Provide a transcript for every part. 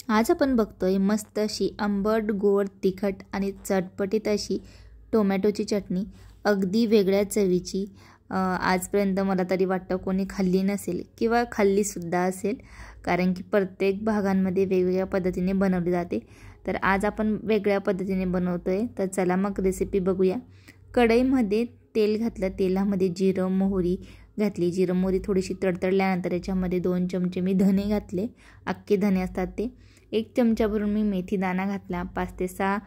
आज आपण बघतोय मस्त अशी आंबट गोड तिखट आणि चटपटीत अशी टोमॅटोची चटणी, अगदी वेगळ्या चवीची। आजपर्यंत मला तरी वाटतं कोणी खाल्ली नसेल किंवा खाल्लीसुद्धा असेल, कारण की प्रत्येक भागांमध्ये वेगवेगळ्या पद्धतीने बनवली जाते। तर आज आपण वेगळ्या पद्धतीने बनवतोय, तर चला मग रेसिपी बघूया। कढईमध्ये तेल घातलं, तेलामध्ये जिरं मोहरी घातली। जिरं मोहरी थोडीशी तडतडल्यानंतर याच्यामध्ये 2 चमचे मी धने घातले, अख्खे धने असतात ते। 1 चमचा भरून मी मेथी दाणा घातला, 5 ते 6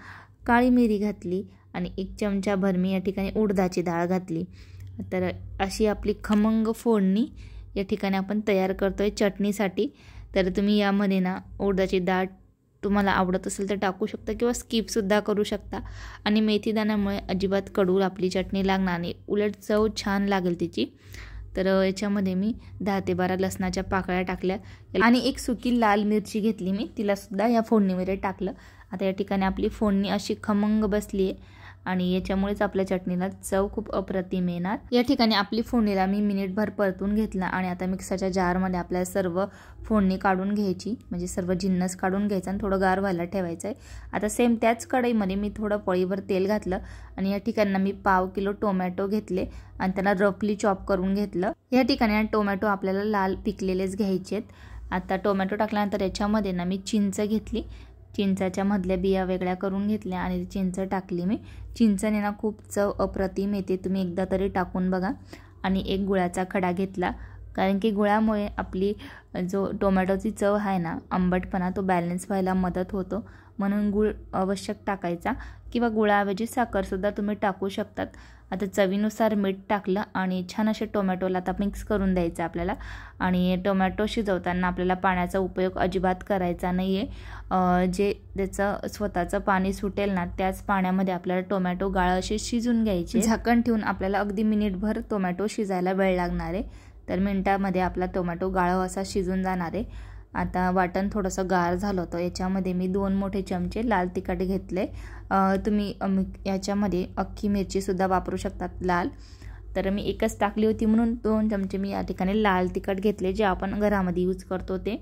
काळी मिरी घातली आणि 1 चमचा भर मी या ठिकाणी उडदाची डाळ घातली। तर अशी आपली खमंग फोडणी या ठिकाणी आपण तयार करतोय चटणीसाठी। तर तुम्ही यामध्ये ना उडदाची डाळ तुम्हाला आवडत असेल तर टाकू शकता किंवा स्किपसुद्धा करू शकता। आणि मेथी दाण्यामुळे अजिबात कडू आपली चटणी लागणार नाही, उलट चव छान लागेल तिची। तर याच्यामध्ये मी 10 ते 12 लसणाच्या पाकळ्या टाकल्या आणि 1 सुकी लाल मिरची घेतली, मी तिलासुद्धा या फोडणीमध्ये टाकलं। आता या ठिकाणी आपली फोडणी अशी खमंग बसली आहे आणि याच्यामुळेच आपल्या चटणीला चव खूप अप्रतिम येणार। या ठिकाणी आपली फोडणीला मी मिनिटभर परतून घेतला आणि आता मिक्सरच्या जारमध्ये आपल्याला सर्व फोडणी काढून घ्यायची, म्हणजे सर्व जिन्नस काढून घ्यायचा आणि थोडं गार व्हायला ठेवायचं आहे। आता सेम त्याच कढईमध्ये मी थोडं पळीभर तेल घातलं आणि या ठिकाणी मी पाव किलो टोमॅटो घेतले आणि त्याला रफली चॉप करून घेतलं। या ठिकाणी टोमॅटो आपल्याला लाल पिकलेलेच घ्यायचे आहेत। आता टोमॅटो टाकल्यानंतर याच्यामध्ये ना मी चिंच घेतली, चिंचाच्या मधल्या बिया वेगळ्या करून घेतल्या आणि चिंच टाकली मी। चिंचने ना खूप चव अप्रतिम येते, तुम्ही एकदा तरी टाकून बघा। आणि 1 गुळाचा खडा घेतला, कारण की गुळामुळे आपली जो टोमॅटोची चव आहे ना, आंबटपणा तो बॅलन्स व्हायला मदत होतो, म्हणून गुळ आवश्यक टाकायचा किंवा गुळाऐवजी साखरसुद्धा तुम्ही टाकू शकतात। आता चवीनुसार मीठ टाकलं आणि छान असे टोमॅटोला आता मिक्स करून द्यायचं आपल्याला। आणि टोमॅटो शिजवताना आपल्याला पाण्याचा उपयोग अजिबात करायचा नाही आहे, जे त्याचं स्वतःचं पाणी सुटेल ना त्याच पाण्यामध्ये आपल्याला टोमॅटो गाळ असे शिजून घ्यायचे। झाकण ठेवून आपल्याला अगदी मिनिटभर टोमॅटो शिजायला वेळ लागणार आहे, तर मिनिटामध्ये आपला टोमॅटो गाळ असा शिजून जाणार आहे। आता वाटण थोडंसं गार झालं होतं, याच्यामध्ये मी 2 मोठे चमचे लाल तिखट घेतले। तुम्ही याच्यामध्ये अख्खी मिरचीसुद्धा वापरू शकतात लाल, तर मी एकच टाकली होती म्हणून 2 चमचे मी या ठिकाणी लाल तिखट घेतले, जे आपण घरामध्ये यूज करतो ते।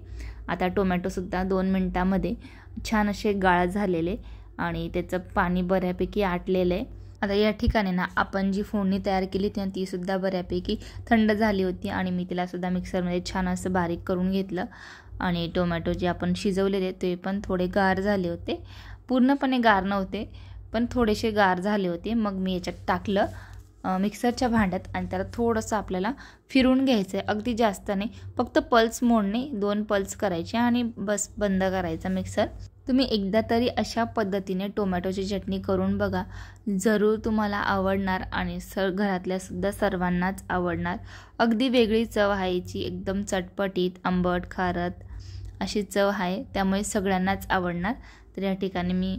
आता टोमॅटोसुद्धा 2 मिनिटांमध्ये छान असे गाळ झालेले आणि त्याचं पाणी बऱ्यापैकी आटलेलं आहे। आता या ठिकाणी ना आपण जी फोडणी तयार केली होती ती सुद्धा बऱ्यापैकी थंड झाली होती आणि मी तिलासुद्धा मिक्सरमध्ये छान असं बारीक करून घेतलं। आणि टोमॅटो जे आपण शिजवलेले ते पण थोडे गार झाले होते, पूर्णपणे गार नव्हते पण थोडेसे गार झाले होते। मग मी याच्यात टाकलं मिक्सरच्या भांड्यात आणि त्याला थोडंसं आपल्याला फिरून घ्यायचं आहे, अगदी जास्त नाही, फक्त पल्स मोडने 2 पल्स करायचे आणि बस बंद करायचा मिक्सर। तुम्ही एकदा तरी अशा पद्धतीने टोमॅटोची चटणी करून बघा, जरूर तुम्हाला आवडणार आणि घरातल्यासुद्धा सर्वांनाच आवडणार। अगदी वेगळी चव आहे हिची, एकदम चटपटीत आंबट खारट अशी चव आहे, त्यामुळे सगळ्यांनाच आवडणार। तर या ठिकाणी मी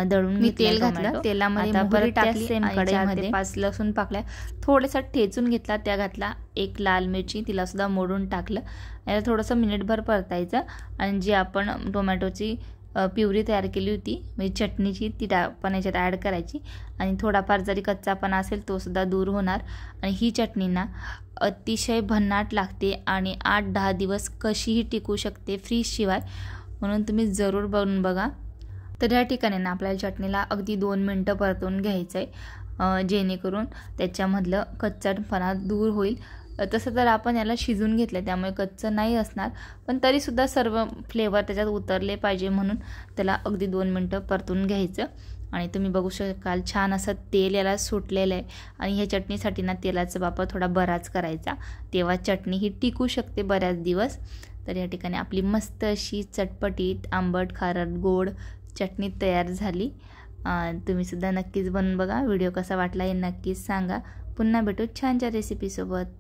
दळून तेल घातलं, तेलामध्ये मोहरी टाकली, सेम कढईमध्ये 5 लसूण पाकळ्या थोडासा ठेचून घेतला, त्या घातला। 1 लाल मिरची तिलासुद्धा मोडून टाकलं। याला थोडंसं मिनिटभर परतायचं आणि जी आपण टोमॅटोची प्युरी तयार केली होती म्हणजे चटणीची, ती पण याच्यात ॲड करायची आणि थोडाफार जरी कच्चापणा असेल तो सुद्धा दूर होणार। आणि ही चटणी ना अतिशय भन्नाट लागते आणि 8-10 दिवस कशीही टिकू शकते फ्रीजशिवाय, म्हणून तुम्ही जरूर बनवून बघा। तर या ठिकाणी ना आपल्याला चटणीला अगदी 2 मिनटं परतून घ्यायचं आहे, जेणेकरून त्याच्यामधलं कच्चापणा दूर होईल। तसं तर आपण याला शिजून घेतलं त्यामुळे कच्चं नाही असणार, पण तरीसुद्धा सर्व फ्लेवर त्याच्यात उतरले पाहिजे म्हणून त्याला अगदी 2 मिनटं परतून घ्यायचं। आणि तुम्ही बघू शकाल छान असं तेल याला सुटलेलं आहे आणि ह्या चटणीसाठी ना तेलाचा वापर थोडा बराच करायचा, तेव्हा चटणी ही टिकू शकते बऱ्याच दिवस। तर या ठिकाणी आपली मस्त अशी चटपटीत आंबट खारट गोड चटणी तयार झाली। तुम्ही सुद्धा नक्कीच बनवून बघा। व्हिडिओ कसा वाटला हे नक्कीच सांगा। पुन्हा भेटू छानच्या रेसिपीसोबत।